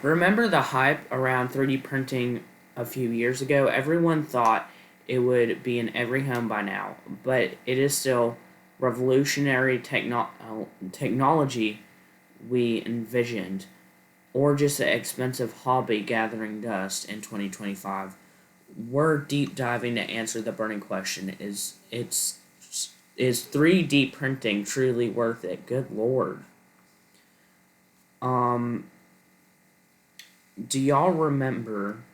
Remember the hype around 3D printing a few years ago? Everyone thought it would be in every home by now, but it is still revolutionary technology we envisioned, or just an expensive hobby gathering dust in 2025. We're deep diving to answer the burning question: is 3D printing truly worth it? Good lord. Um, do y'all remember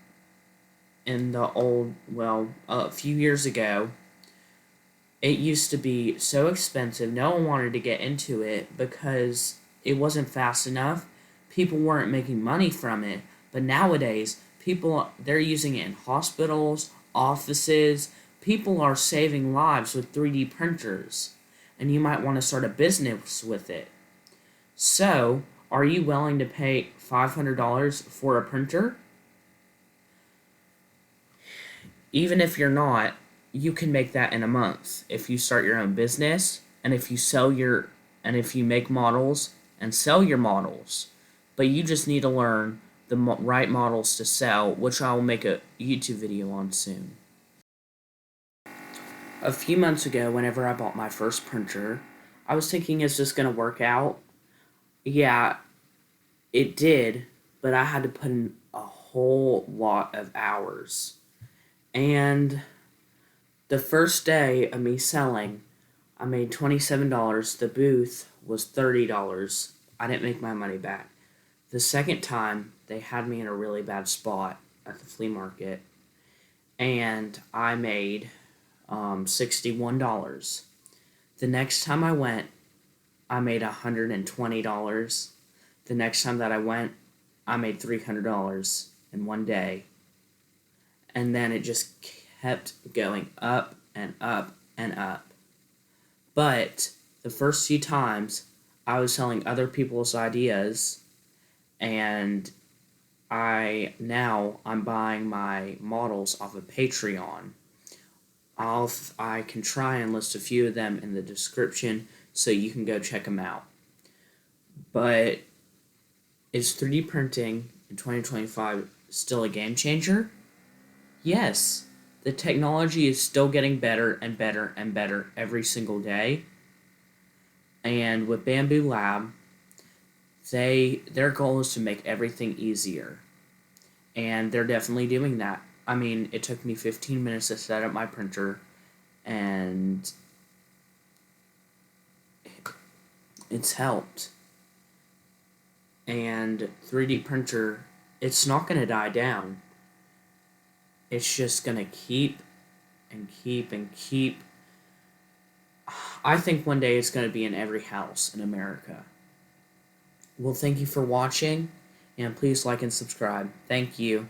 in the a few years ago, it used to be so expensive, no one wanted to get into it because it wasn't fast enough. People weren't making money from it. But nowadays, they're using it in hospitals, offices. People are saving lives with 3D printers, and you might want to start a business with it. So, are you willing to pay $500 for a printer? Even if you're not, you can make that in a month if you start your own business and if you make models and sell your models. But you just need to learn the right models to sell, which I will make a YouTube video on soon. A few months ago, whenever I bought my first printer, I was thinking, is this going to work out? Yeah, it did, but I had to put in a whole lot of hours. And the first day of me selling, I made $27. The booth was $30. I didn't make my money back. The second time, they had me in a really bad spot at the flea market, and I made $61. The next time I went, I made $120. The next time that I went, I made $300 in one day. And then it just kept going up and up and up. But the first few times, I was selling other people's ideas, and I'm buying my models off of Patreon. I can try and list a few of them in the description so you can go check them out. But is 3D printing in 2025 still a game changer? Yes. The technology is still getting better and better and better every single day. And with Bambu Lab, their goal is to make everything easier. And they're definitely doing that. I mean, it took me 15 minutes to set up my printer, and it's helped. And 3D printer, it's not going to die down. It's just going to keep and keep and keep. I think one day it's going to be in every house in America. Well, thank you for watching, and please like and subscribe. Thank you.